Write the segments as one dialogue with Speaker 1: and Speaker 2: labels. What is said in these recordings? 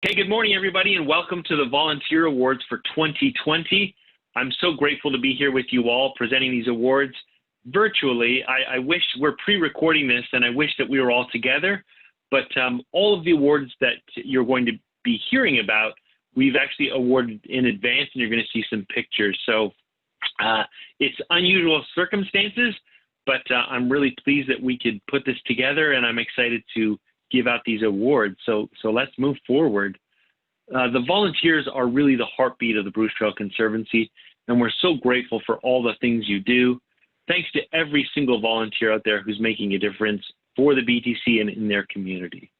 Speaker 1: Hey, good morning, everybody, and welcome to the Volunteer Awards for 2020. I'm so grateful to be here with you all presenting these awards virtually. I wish we're pre-recording this, and I wish that we were all together, but all of the awards that you're going to be hearing about, we've actually awarded in advance, and you're going to see some pictures. So it's unusual circumstances, but I'm really pleased that we could put this together, and I'm excited to give out these awards. So let's move forward. The volunteers are really the heartbeat of the Bruce Trail Conservancy, and we're so grateful for all the things you do. Thanks to every single volunteer out there who's making a difference for the BTC and in their community.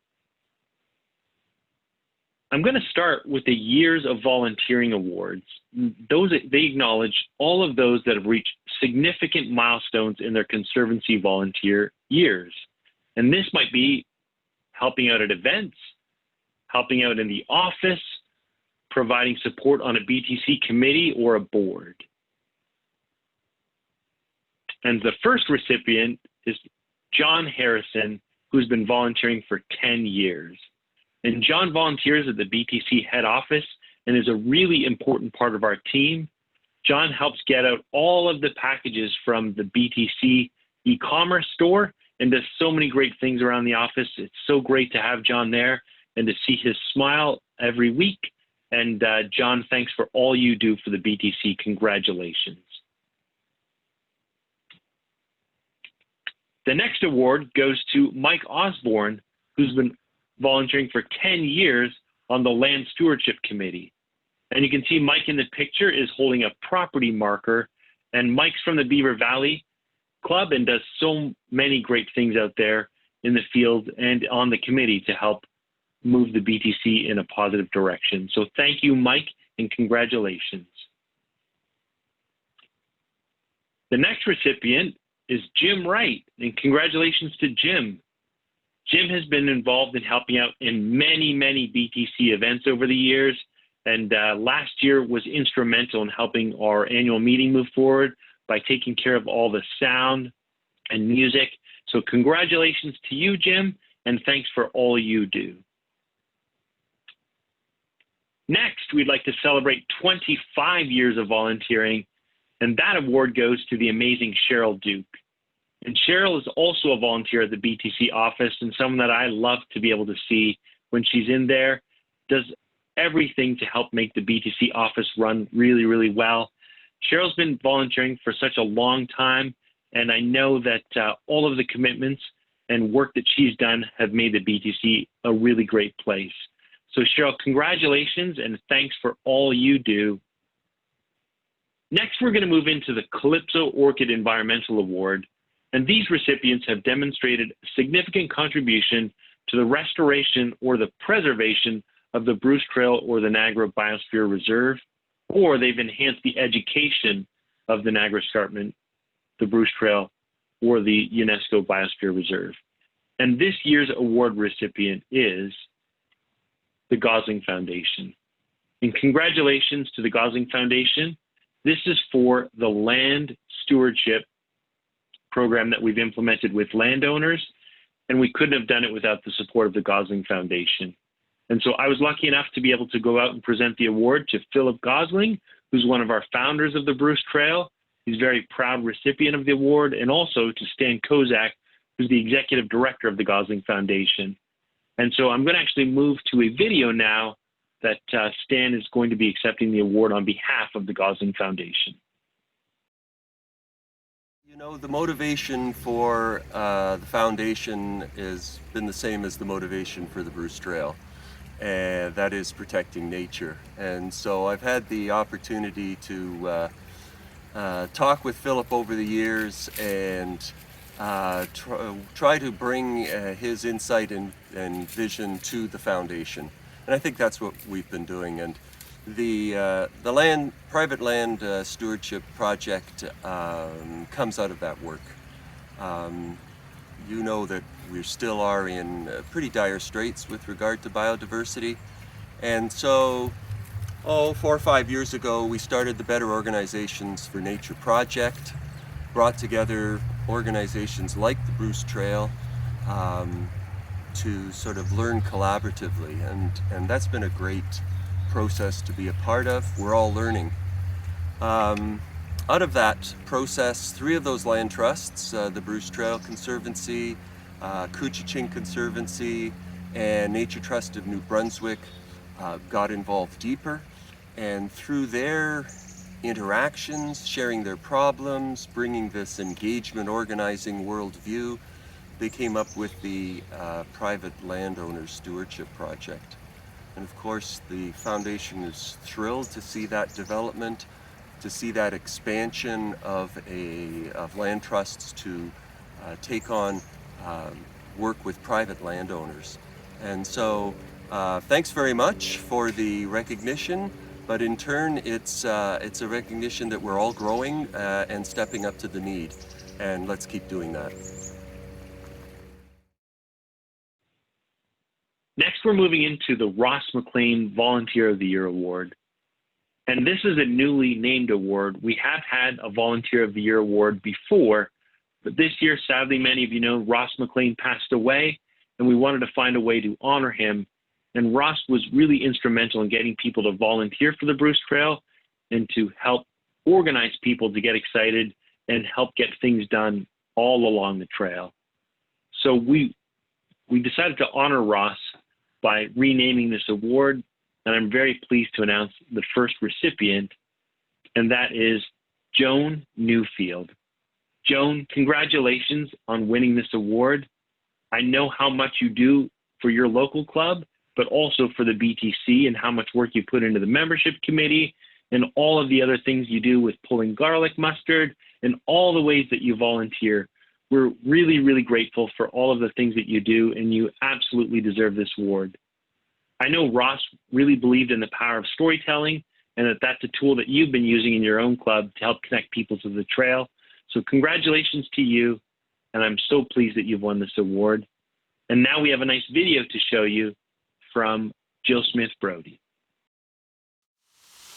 Speaker 1: I'm going to start with the Years of Volunteering Awards. They acknowledge all of those that have reached significant milestones in their Conservancy volunteer years. And this might be helping out at events, helping out in the office, providing support on a BTC committee or a board. And the first recipient is John Harrison, who's been volunteering for 10 years. And John volunteers at the BTC head office and is a really important part of our team. John helps get out all of the packages from the BTC e-commerce store and does so many great things around the office. It's so great to have John there and to see his smile every week. And John, thanks for all you do for the BTC. Congratulations. The next award goes to Mike Osborne, who's been volunteering for 10 years on the Land Stewardship Committee. And you can see Mike in the picture is holding a property marker, and Mike's from the Beaver Valley Club and does so many great things out there in the field and on the committee to help move the BTC in a positive direction. So thank you, Mike, and congratulations. The next recipient is Jim Wright, and congratulations to Jim. Jim has been involved in helping out in many, many BTC events over the years, and last year was instrumental in helping our annual meeting move forward by taking care of all the sound and music. So congratulations to you, Jim, and thanks for all you do. Next, we'd like to celebrate 25 years of volunteering, and that award goes to the amazing Cheryl Duke. And Cheryl is also a volunteer at the BTC office and someone that I love to be able to see when she's in there, does everything to help make the BTC office run really, really well. Cheryl's been volunteering for such a long time, and I know that all of the commitments and work that she's done have made the BTC a really great place. So Cheryl, congratulations and thanks for all you do. Next, we're going to move into the Calypso Orchid Environmental Award, and these recipients have demonstrated significant contribution to the restoration or the preservation of the Bruce Trail or the Niagara Biosphere Reserve, or they've enhanced the education of the Niagara Escarpment, the Bruce Trail, or the UNESCO Biosphere Reserve. And this year's award recipient is the Gosling Foundation. And congratulations to the Gosling Foundation. This is for the land stewardship program that we've implemented with landowners, and we couldn't have done it without the support of the Gosling Foundation. And so I was lucky enough to be able to go out and present the award to Philip Gosling, who's one of our founders of the Bruce Trail. He's a very proud recipient of the award, and also to Stan Kozak, who's the executive director of the Gosling Foundation. And so I'm going to actually move to a video now that Stan is going to be accepting the award on behalf of the Gosling Foundation.
Speaker 2: You know, the motivation for the foundation has been the same as the motivation for the Bruce Trail, and that is protecting nature. And so I've had the opportunity to talk with Philip over the years and try to bring his insight and vision to the foundation. And I think that's what we've been doing. And the private land stewardship project comes out of that work. You know that we still are in pretty dire straits with regard to biodiversity. And so, 4 or 5 years ago, we started the Better Organizations for Nature project, brought together organizations like the Bruce Trail, to sort of learn collaboratively, and that's been a great process to be a part of. We're all learning. Out of that process, 3 of those land trusts, the Bruce Trail Conservancy, Couchiching Conservancy, and Nature Trust of New Brunswick, got involved deeper, and through their interactions, sharing their problems, bringing this engagement, organizing worldview, they came up with the Private Landowner Stewardship Project. And of course, the foundation is thrilled to see that development, to see that expansion of land trusts to take on work with private landowners. And so thanks very much for the recognition, but in turn it's a recognition that we're all growing and stepping up to the need, and let's keep doing that.
Speaker 1: Next, we're moving into the Ross McLean Volunteer of the Year Award. And this is a newly named award. We have had a Volunteer of the Year award before, but this year, sadly, many of you know, Ross McLean passed away, and we wanted to find a way to honor him. And Ross was really instrumental in getting people to volunteer for the Bruce Trail and to help organize people to get excited and help get things done all along the trail. So we decided to honor Ross by renaming this award, and I'm very pleased to announce the first recipient, and that is Joan Newfield. Joan, congratulations on winning this award. I know how much you do for your local club, but also for the BTC, and how much work you put into the membership committee and all of the other things you do with pulling garlic mustard and all the ways that you volunteer. We're really, really grateful for all of the things that you do, and you absolutely deserve this award. I know Ross really believed in the power of storytelling, and that's a tool that you've been using in your own club to help connect people to the trail. So congratulations to you, and I'm so pleased that you've won this award. And now we have a nice video to show you from Jill Smith-Brody.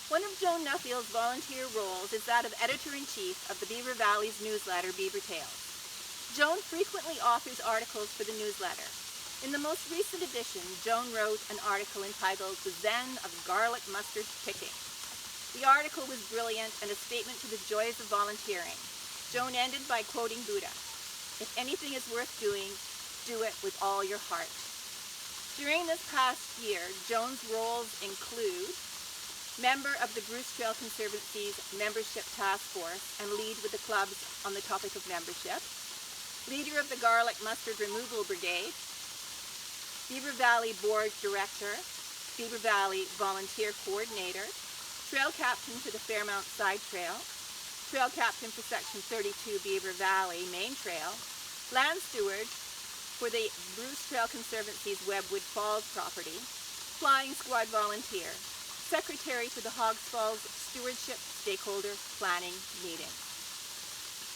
Speaker 3: One of Joan Nuffield's volunteer roles is that of editor-in-chief of the Beaver Valley's newsletter, Beaver Tales. Joan frequently authors articles for the newsletter. In the most recent edition, Joan wrote an article entitled The Zen of Garlic Mustard Picking. The article was brilliant and a statement to the joys of volunteering. Joan ended by quoting Buddha, "If anything is worth doing, do it with all your heart." During this past year, Joan's roles include member of the Bruce Trail Conservancy's Membership Task Force and lead with the clubs on the topic of membership, leader of the Garlic Mustard Removal Brigade, Beaver Valley Board Director, Beaver Valley Volunteer Coordinator, Trail Captain for the Fairmount Side Trail, Trail Captain for Section 32 Beaver Valley Main Trail, Land Steward for the Bruce Trail Conservancy's Webwood Falls property, Flying Squad Volunteer, Secretary for the Hogs Falls Stewardship Stakeholder Planning Meeting.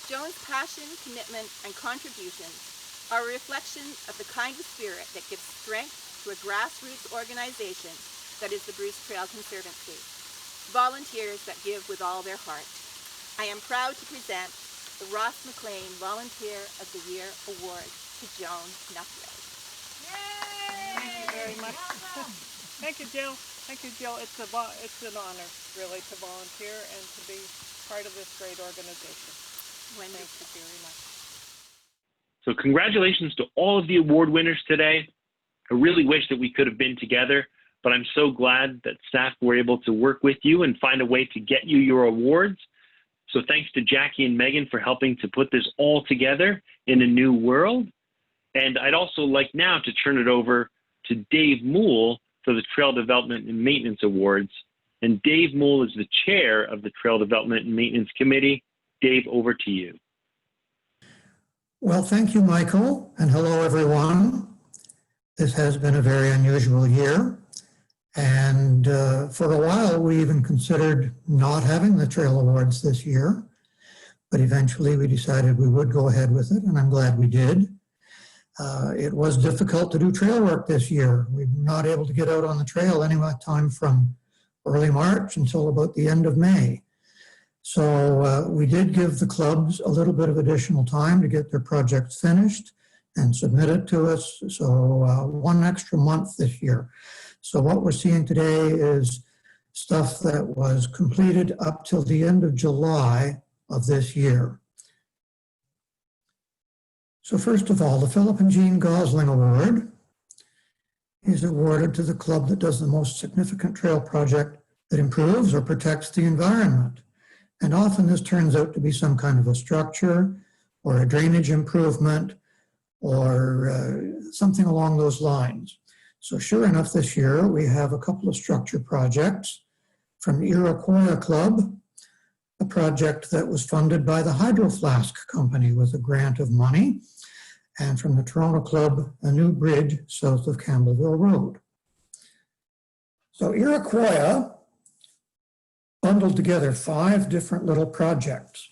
Speaker 3: Joan's passion, commitment, and contributions are a reflection of the kind of spirit that gives strength to a grassroots organization that is the Bruce Trail Conservancy. Volunteers that give with all their heart. I am proud to present the Ross McLean Volunteer of the Year Award to Joan Nuffield.
Speaker 4: Yay! Thank you very much. Thank you, Jill. Thank you, Jill. It's an honor, really, to volunteer and to be part of this great organization. Thank you very much.
Speaker 1: So congratulations to all of the award winners today. I really wish that we could have been together, but I'm so glad that staff were able to work with you and find a way to get you your awards. So thanks to Jackie and Megan for helping to put this all together in a new world. And I'd also like now to turn it over to Dave Moule for the Trail Development and Maintenance Awards. And Dave Moule is the chair of the Trail Development and Maintenance Committee. Dave, over to you.
Speaker 5: Well, thank you, Michael, and hello, everyone. This has been a very unusual year, and for a while, we even considered not having the Trail Awards this year, but eventually we decided we would go ahead with it, and I'm glad we did. It was difficult to do trail work this year. We were not able to get out on the trail any time from early March until about the end of May. So we did give the clubs a little bit of additional time to get their projects finished and submit it to us. So 1 extra month this year. So what we're seeing today is stuff that was completed up till the end of July of this year. So first of all, the Philip and Jean Gosling Award is awarded to the club that does the most significant trail project that improves or protects the environment. And often this turns out to be some kind of a structure or a drainage improvement or something along those lines. So sure enough, this year we have a couple of structure projects from Iroquois Club, a project that was funded by the Hydro Flask Company with a grant of money, and from the Toronto Club, a new bridge south of Campbellville Road. So Iroquois bundled together 5 different little projects,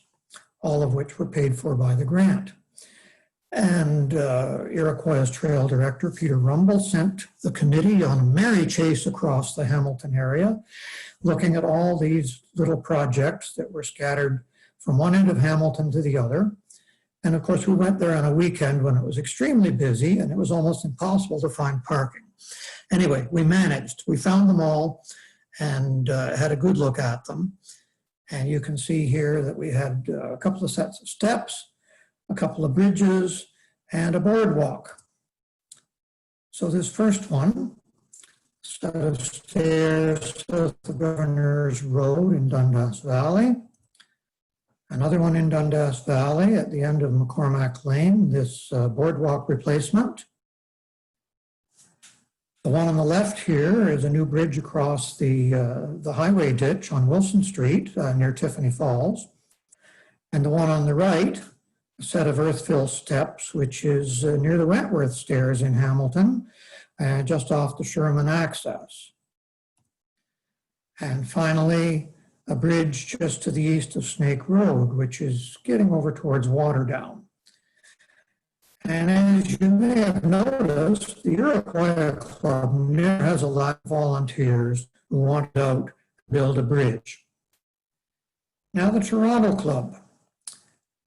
Speaker 5: all of which were paid for by the grant. And Iroquois' trail director, Peter Rumble, sent the committee on a merry chase across the Hamilton area, looking at all these little projects that were scattered from one end of Hamilton to the other. And of course, we went there on a weekend when it was extremely busy and it was almost impossible to find parking. Anyway, we managed. We found them all and had a good look at them. And you can see here that we had a couple of sets of steps, a couple of bridges, and a boardwalk. So this first one, set of stairs south of Governor's Road in Dundas Valley. Another one in Dundas Valley at the end of McCormack Lane, this boardwalk replacement. The one on the left here is a new bridge across the highway ditch on Wilson Street near Tiffany Falls. And the one on the right, a set of earth-fill steps, which is near the Wentworth Stairs in Hamilton, just off the Sherman access. And finally, a bridge just to the east of Snake Road, which is getting over towards Waterdown. And as you may have noticed, the Iroquois Club never has a lot of volunteers who want out to build a bridge. Now the Toronto Club.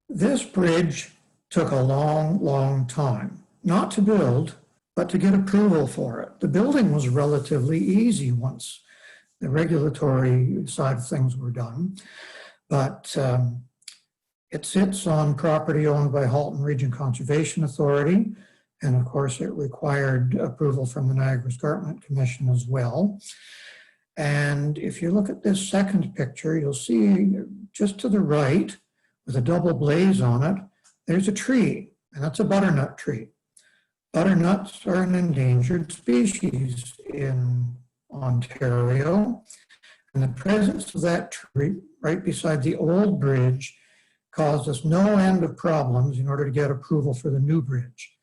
Speaker 5: This bridge took a long, long time, not to build, but to get approval for it. The building was relatively easy once the regulatory side of things were done, but it sits on property owned by Halton Region Conservation Authority, and of course it required approval from the Niagara Escarpment Commission as well. And if you look at this second picture, you'll see just to the right, with a double blaze on it, there's a tree, and that's a butternut tree. Butternuts are an endangered species in Ontario, and the presence of that tree right beside the old bridge caused us no end of problems in order to get approval for the new bridge.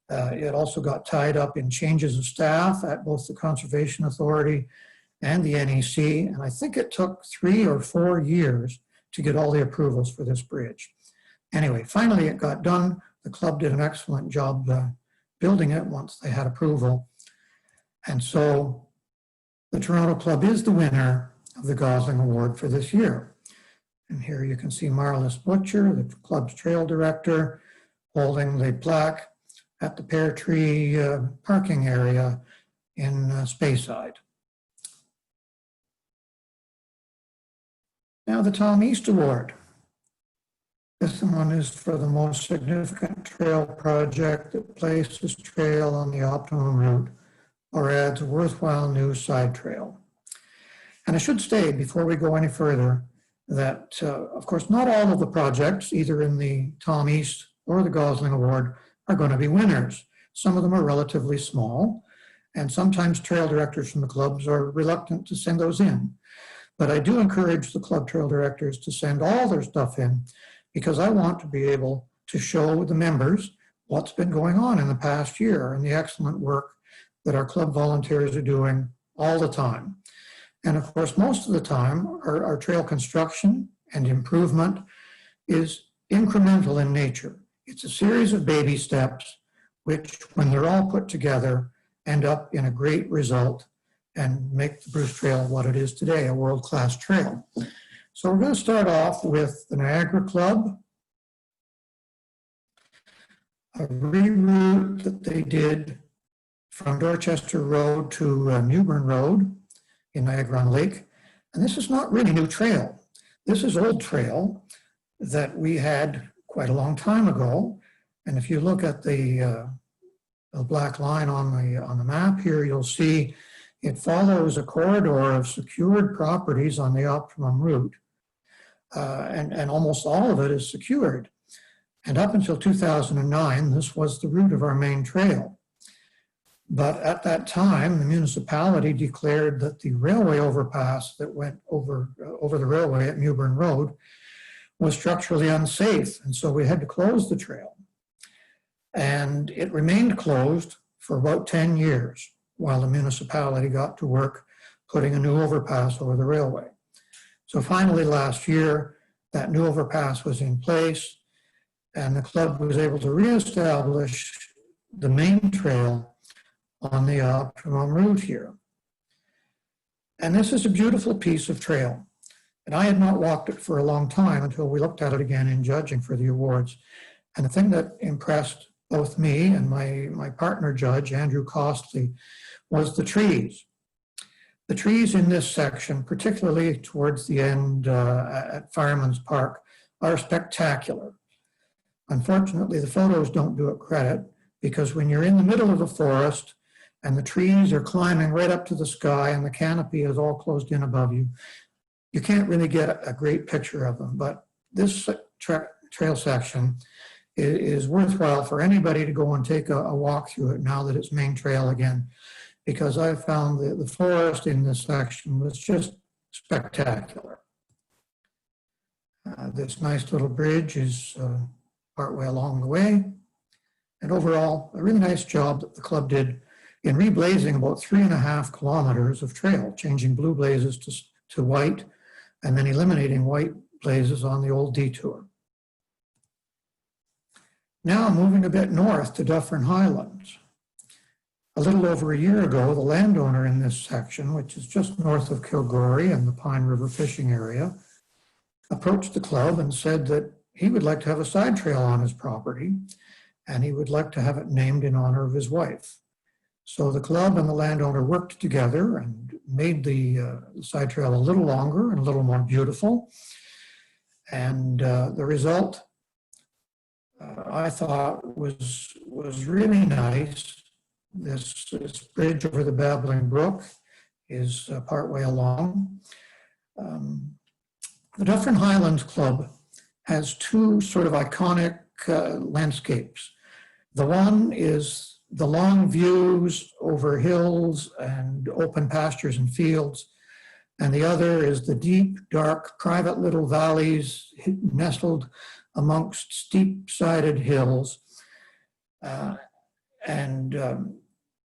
Speaker 5: It also got tied up in changes of staff at both the Conservation Authority and the NEC, and I think it took 3 or 4 years to get all the approvals for this bridge. Anyway, finally it got done. The club did an excellent job building it once they had approval. And so the Toronto Club is the winner of the Gosling Award for this year. And here you can see Marlis Butcher, the club's trail director, holding the plaque at the Pear Tree parking area in Speyside. Now the Tom East Award. This one is for the most significant trail project that places trail on the optimum route or adds a worthwhile new side trail. And I should say, before we go any further, that of course not all of the projects, either in the Tom East or the Gosling Award, are going to be winners. Some of them are relatively small, and sometimes trail directors from the clubs are reluctant to send those in. But I do encourage the club trail directors to send all their stuff in, because I want to be able to show the members what's been going on in the past year and the excellent work that our club volunteers are doing all the time. And of course, most of the time, our trail construction and improvement is incremental in nature. It's a series of baby steps, which, when they're all put together, end up in a great result and make the Bruce Trail what it is today, a world-class trail. So we're going to start off with the Niagara Club. a reroute that they did from Dorchester Road to Newburn Road in Niagara-on-Lake. And this is not really new trail. This is old trail that we had quite a long time ago. And if you look at the black line on the map here, you'll see it follows a corridor of secured properties on the optimum route. And almost all of it is secured. And up until 2009, this was the route of our main trail. But at that time, the municipality declared that the railway overpass that went over the railway at Newburn Road was structurally unsafe. And so we had to close the trail. And it remained closed for about 10 years while the municipality got to work putting a new overpass over the railway. So finally last year, that new overpass was in place and the club was able to reestablish the main trail on the optimum route here. And this is a beautiful piece of trail. And I had not walked it for a long time until we looked at it again in judging for the awards. And the thing that impressed both me and my partner judge, Andrew Costley, was the trees. The trees in this section, particularly towards the end at Fireman's Park, are spectacular. Unfortunately, the photos don't do it credit because when you're in the middle of the forest and the trees are climbing right up to the sky and the canopy is all closed in above you, you can't really get a great picture of them. But this trail section is worthwhile for anybody to go and take a walk through it now that it's main trail again, because I found the forest in this section was just spectacular. This nice little bridge is partway along the way. And overall, a really nice job that the club did in reblazing about 3.5 kilometers of trail, changing blue blazes to white, and then eliminating white blazes on the old detour. Now moving a bit north to Dufferin Highlands. A little over a year ago, the landowner in this section, which is just north of Kilgorey and the Pine River fishing area, approached the club and said that he would like to have a side trail on his property and he would like to have it named in honor of his wife. So the club and the landowner worked together and made the side trail a little longer and a little more beautiful. And the result, I thought, was really nice. This bridge over the Babbling Brook is partway along. The Dufferin Highlands Club has two sort of iconic landscapes. The one is the long views over hills and open pastures and fields, and the other is the deep, dark, private little valleys nestled amongst steep-sided hills.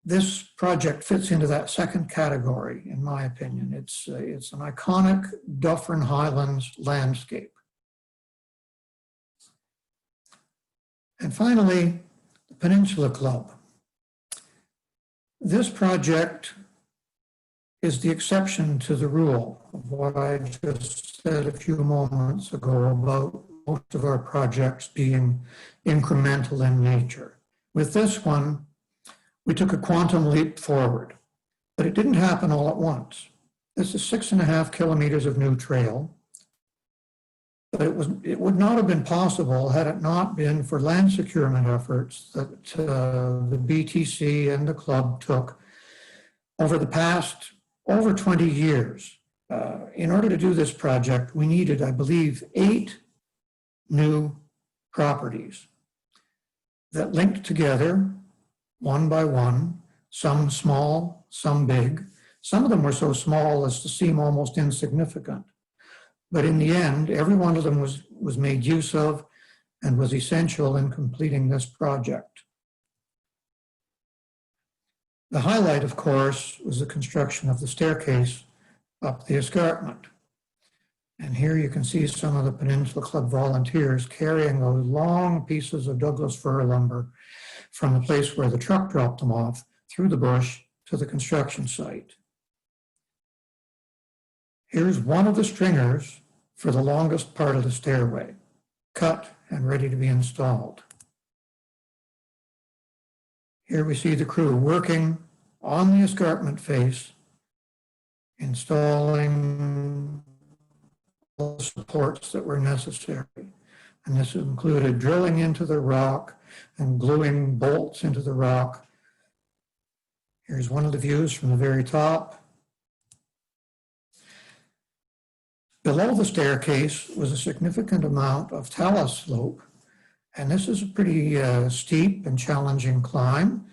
Speaker 5: This project fits into that second category, in my opinion. It's an iconic Dufferin Highlands landscape. And finally, the Peninsula Club. This project is the exception to the rule of what I just said a few moments ago about most of our projects being incremental in nature. With this one, we took a quantum leap forward, but it didn't happen all at once. This is 6.5 kilometers of new trail, but it would not have been possible had it not been for land securement efforts that the BTC and the club took over the past over 20 years. In order to do this project, we needed, I believe, 8 new properties that linked together one by one, some small, some big. Some of them were so small as to seem almost insignificant. But in the end, every one of them was made use of and was essential in completing this project. The highlight, of course, was the construction of the staircase up the escarpment. And here you can see some of the Peninsula Club volunteers carrying those long pieces of Douglas fir lumber from the place where the truck dropped them off through the bush to the construction site. Here's one of the stringers for the longest part of the stairway, cut and ready to be installed. Here we see the crew working on the escarpment face, installing all the supports that were necessary. And this included drilling into the rock and gluing bolts into the rock. Here's one of the views from the very top. Below the staircase was a significant amount of talus slope. And this is a pretty steep and challenging climb.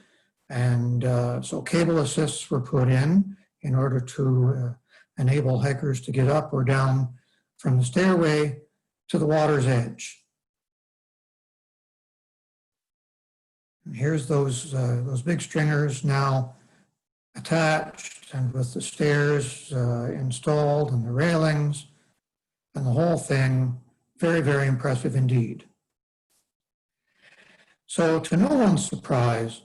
Speaker 5: And so cable assists were put in order to enable hikers to get up or down from the stairway to the water's edge. And here's those big stringers now attached and with the stairs installed and the railings and the whole thing, very, very impressive indeed. So to no one's surprise,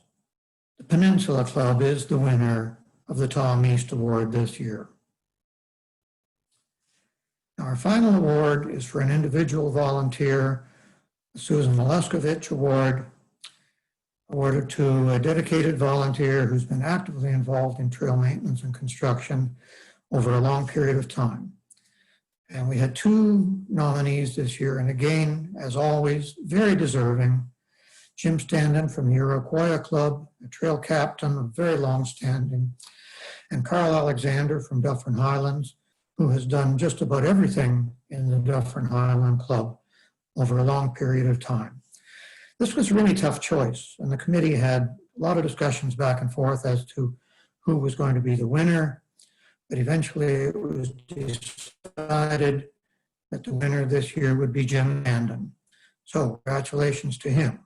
Speaker 5: the Peninsula Club is the winner of the Tom East Award this year. Now, our final award is for an individual volunteer, the Susan Moleskovich Award, awarded to a dedicated volunteer who's been actively involved in trail maintenance and construction over a long period of time. And we had 2 nominees this year, and again, as always, very deserving. Jim Standen from the Iroquois Club, a trail captain of very long standing, and Carl Alexander from Dufferin Highlands, who has done just about everything in the Dufferin Highland Club over a long period of time. This was a really tough choice, and the committee had a lot of discussions back and forth as to who was going to be the winner, but eventually it was decided that the winner this year would be Jim Standen. So congratulations to him.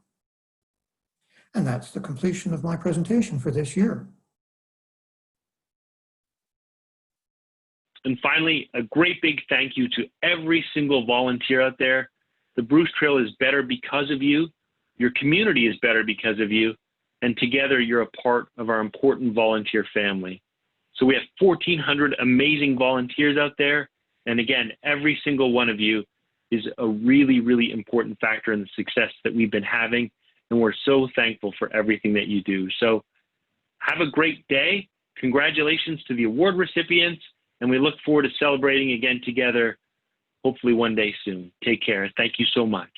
Speaker 5: And that's the completion of my presentation for this year.
Speaker 1: And finally, a great big thank you to every single volunteer out there. The Bruce Trail is better because of you. Your community is better because of you. And together, you're a part of our important volunteer family. So we have 1,400 amazing volunteers out there. And again, every single one of you is a really, really important factor in the success that we've been having. And we're so thankful for everything that you do. So have a great day. Congratulations to the award recipients. And we look forward to celebrating again together, hopefully one day soon. Take care. Thank you so much.